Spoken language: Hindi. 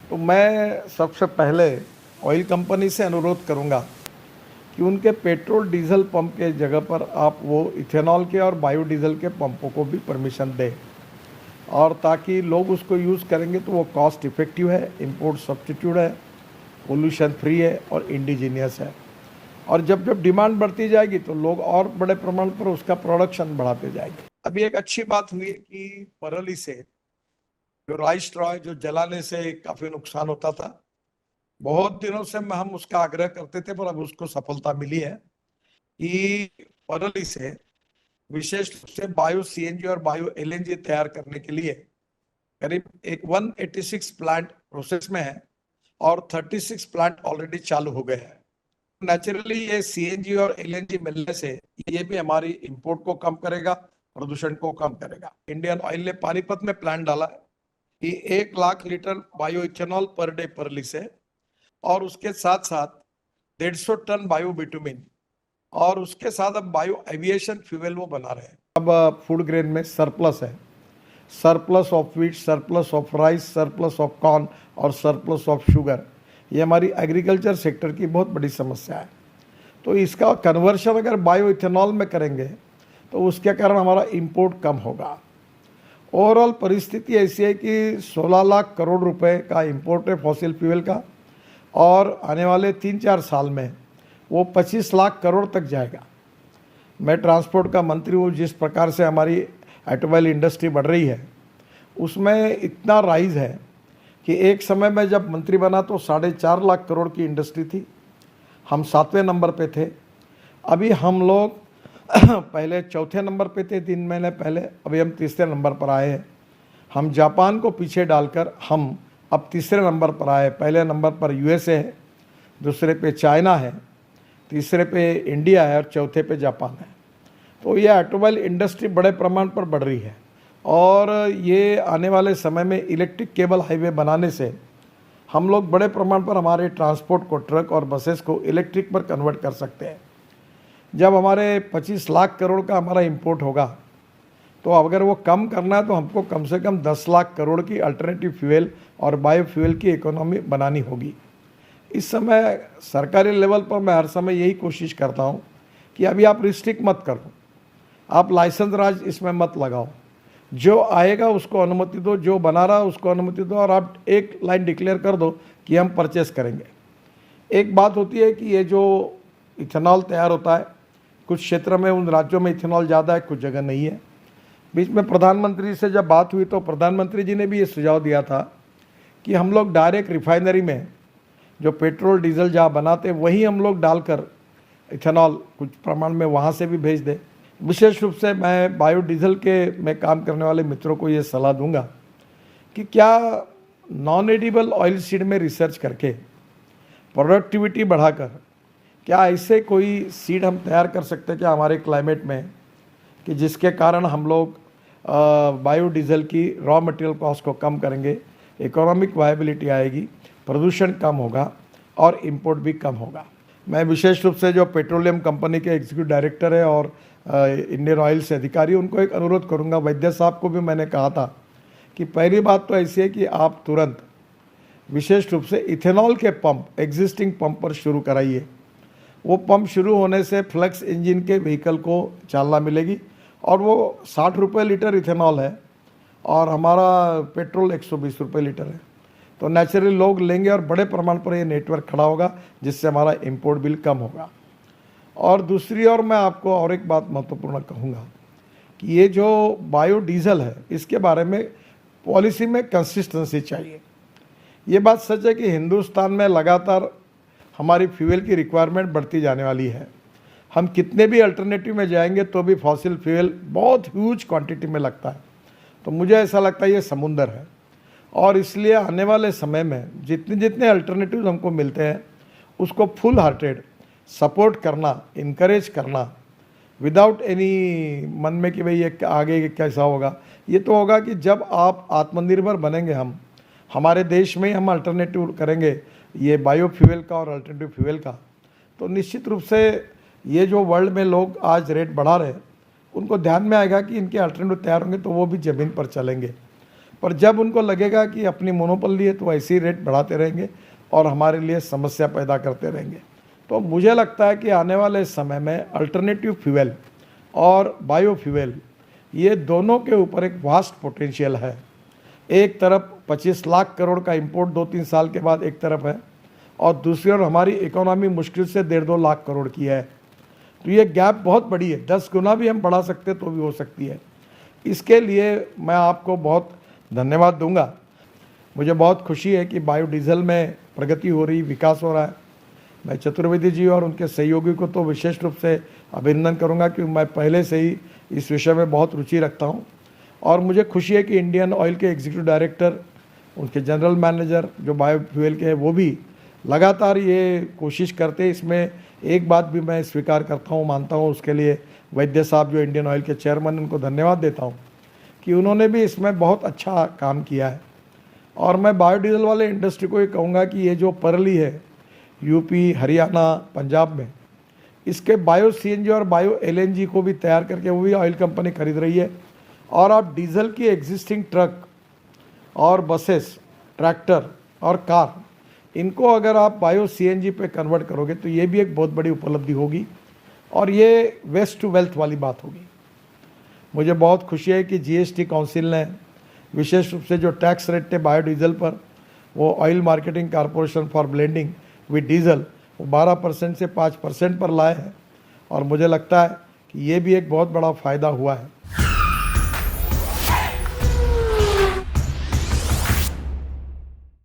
तो मैं सबसे पहले ऑयल कंपनी से अनुरोध करूंगा कि उनके पेट्रोल डीजल पंप के जगह पर आप वो इथेनॉल के और बायोडीजल के पंपों को भी परमिशन दें, और ताकि लोग उसको यूज़ करेंगे तो वो कॉस्ट इफ़ेक्टिव है, इंपोर्ट सब्स्टिट्यूट है, पोल्यूशन फ्री है और इंडिजीनियस है। और जब जब डिमांड बढ़ती जाएगी तो लोग और बड़े प्रमाण पर उसका प्रोडक्शन बढ़ाते जाएंगे। अभी एक अच्छी बात हुई है कि पराली से जो राइस स्ट्रॉ है, जो जलाने से काफ़ी नुकसान होता था, बहुत दिनों से हम उसका आग्रह करते थे, पर अब उसको सफलता मिली है कि पराली से विशेष रूप से बायो सीएनजी और बायो एलएनजी तैयार करने के लिए करीब एक 186 प्लांट प्रोसेस में है और 36 प्लांट ऑलरेडी चालू हो गए हैं। नेचुरली ये सीएनजी और एलएनजी मिलने से ये भी हमारी इंपोर्ट को कम करेगा, प्रदूषण को कम करेगा। इंडियन ऑयल ने पानीपत में प्लान डाला है कि 1 lakh litre bio ethanol per day परली से, और उसके साथ साथ 150 टन बायो बिटुमिन, और उसके साथ अब बायो एविएशन फ्यूल वो बना रहे हैं। अब फूड ग्रेन में सरप्लस है, surplus of wheat, surplus of rice, surplus of corn और सरप्लस ऑफ शुगर। ये हमारी एग्रीकल्चर सेक्टर की बहुत बड़ी समस्या है। तो इसका कन्वर्शन अगर बायो इथेनॉल में करेंगे तो उसके कारण हमारा इंपोर्ट कम होगा। ओवरऑल परिस्थिति ऐसी है कि 16 लाख करोड़ रुपए का इंपोर्ट है फॉसिल फ्यूल का, और आने वाले 3-4 साल में वो 25 लाख करोड़ तक जाएगा। मैं ट्रांसपोर्ट का मंत्री हूँ, जिस प्रकार से हमारी ऑटोमोबाइल इंडस्ट्री बढ़ रही है उसमें इतना राइज है कि एक समय में जब मंत्री बना तो 4.5 लाख करोड़ की इंडस्ट्री थी, हम 7वें नंबर पे थे। अभी हम लोग पहले 4थे नंबर पे थे 3 महीने पहले, अभी हम 3रे नंबर पर आए हैं। हम जापान को पीछे डालकर हम अब 3रे नंबर पर आए। पहले नंबर पर यूएसए है, दूसरे पे चाइना है, तीसरे पे इंडिया है और चौथे पे जापान है। तो ये ऑटोमोबाइल इंडस्ट्री बड़े प्रमाण पर बढ़ रही है, और ये आने वाले समय में इलेक्ट्रिक केबल हाईवे बनाने से हम लोग बड़े प्रमाण पर हमारे ट्रांसपोर्ट को, ट्रक और बसेस को इलेक्ट्रिक पर कन्वर्ट कर सकते हैं। जब हमारे 25 लाख करोड़ का हमारा इंपोर्ट होगा तो अगर वो कम करना है तो हमको कम से कम 10 लाख करोड़ की अल्टरनेटिव फ्यूल और बायो फ्यूल की इकोनॉमी बनानी होगी। इस समय सरकारी लेवल पर मैं हर समय यही कोशिश करता हूँ कि अभी आप रिस्ट्रिक्ट मत करो, आप लाइसेंस राज इसमें मत लगाओ, जो आएगा उसको अनुमति दो, जो बना रहा उसको अनुमति दो, और आप एक लाइन डिक्लेयर कर दो कि हम परचेस करेंगे। एक बात होती है कि ये जो इथेनॉल तैयार होता है, कुछ क्षेत्र में उन राज्यों में इथेनॉल ज़्यादा है, कुछ जगह नहीं है। बीच में प्रधानमंत्री से जब बात हुई तो प्रधानमंत्री जी ने भी ये सुझाव दिया था कि हम लोग डायरेक्ट रिफाइनरी में जो पेट्रोल डीजल जहाँ बनाते वहीं हम लोग डालकर इथेनॉल कुछ प्रमाण में वहाँ से भी भेज दें। विशेष रूप से मैं बायोडीजल के में काम करने वाले मित्रों को ये सलाह दूंगा कि क्या नॉन एडिबल ऑयल सीड में रिसर्च करके प्रोडक्टिविटी बढ़ाकर क्या ऐसे कोई सीड हम तैयार कर सकते हैं क्या हमारे क्लाइमेट में, कि जिसके कारण हम लोग बायोडीजल की रॉ मटेरियल कॉस्ट को कम करेंगे, इकोनॉमिक वायबिलिटी आएगी, प्रदूषण कम होगा और इंपोर्ट भी कम होगा। मैं विशेष रूप से जो पेट्रोलियम कंपनी के एग्जीक्यूटिव डायरेक्टर है और इंडियन ऑयल से अधिकारी, उनको एक अनुरोध करूंगा। वैद्य साहब को भी मैंने कहा था कि पहली बात तो ऐसी है कि आप तुरंत विशेष रूप से इथेनॉल के पंप एग्जिस्टिंग पंप पर शुरू कराइए। वो पंप शुरू होने से फ्लक्स इंजन के व्हीकल को चालना मिलेगी, और वो 60 रुपये लीटर इथेनॉल है और हमारा पेट्रोल 120 रुपये लीटर है। तो नेचुरली लोग लेंगे और बड़े प्रमाण पर ये नेटवर्क खड़ा होगा, जिससे हमारा इंपोर्ट बिल कम होगा। और दूसरी ओर मैं आपको और एक बात महत्वपूर्ण कहूँगा कि ये जो बायोडीजल है इसके बारे में पॉलिसी में कंसिस्टेंसी चाहिए। ये बात सच है कि हिंदुस्तान में लगातार हमारी फ्यूल की रिक्वायरमेंट बढ़ती जाने वाली है। हम कितने भी अल्टरनेटिव में जाएंगे तो भी फॉसिल फ्यूल बहुत ह्यूज क्वांटिटी में लगता है। तो मुझे ऐसा लगता है ये समुंदर है, और इसलिए आने वाले समय में जितने जितने अल्टरनेटिव हमको मिलते हैं उसको फुल हार्टेड सपोर्ट करना, इनकरेज करना, विदाउट एनी मन में कि भाई ये आगे कैसा होगा। ये तो होगा कि जब आप आत्मनिर्भर बनेंगे, हम हमारे देश में ही हम अल्टरनेटिव करेंगे ये बायो फ्यूल का और अल्टरनेटिव फ्यूल का, तो निश्चित रूप से ये जो वर्ल्ड में लोग आज रेट बढ़ा रहे हैं उनको ध्यान में आएगा कि इनके अल्टरनेटिव तैयार होंगे तो वो भी ज़मीन पर चलेंगे। पर जब उनको लगेगा कि अपनी मोनोपोली है तो ऐसे ही रेट बढ़ाते रहेंगे और हमारे लिए समस्या पैदा करते रहेंगे। तो मुझे लगता है कि आने वाले समय में अल्टरनेटिव फ्यूल और बायोफ्यूल ये दोनों के ऊपर एक वास्ट पोटेंशियल है। एक तरफ 25 लाख करोड़ का इंपोर्ट 2-3 साल के बाद एक तरफ है, और दूसरी ओर हमारी इकोनॉमी मुश्किल से 1.5-2 लाख करोड़ की है। तो ये गैप बहुत बड़ी है, 10 गुना भी हम बढ़ा सकते तो भी हो सकती है। इसके लिए मैं आपको बहुत धन्यवाद दूंगा। मुझे बहुत खुशी है कि बायोडीजल में प्रगति हो रही, विकास हो रहा है। मैं चतुर्वेदी जी और उनके सहयोगी को तो विशेष रूप से अभिनंदन करूंगा, क्योंकि मैं पहले से ही इस विषय में बहुत रुचि रखता हूं। और मुझे खुशी है कि इंडियन ऑयल के एग्जीक्यूटिव डायरेक्टर, उनके जनरल मैनेजर जो बायोफ्यूल के हैं, वो भी लगातार ये कोशिश करते हैं। इसमें एक बात भी मैं स्वीकार करता हूँ, मानता हूँ, उसके लिए वैद्य साहब जो इंडियन ऑयल के चेयरमैन, उनको धन्यवाद देता हूँ कि उन्होंने भी इसमें बहुत अच्छा काम किया है। और मैं बायोडीजल वाले इंडस्ट्री को ये कहूँगा कि ये जो परली है यूपी, हरियाणा, पंजाब में, इसके बायो सीएनजी और बायो एलएनजी को भी तैयार करके वो भी ऑयल कंपनी खरीद रही है। और आप डीजल की एग्जिस्टिंग ट्रक और बसेस, ट्रैक्टर और कार, इनको अगर आप बायो सीएनजी पे कन्वर्ट करोगे तो ये भी एक बहुत बड़ी उपलब्धि होगी और ये वेस्ट टू वेल्थ वाली बात होगी। मुझे बहुत खुशी है कि जीएसटी काउंसिल ने विशेष रूप से जो टैक्स रेट थे बायोडीजल पर, वो oil marketing corporation for blending with diesel, वो 12% से 5% पर लाए हैं। और मुझे लगता है कि ये भी एक बहुत बड़ा फ़ायदा हुआ है।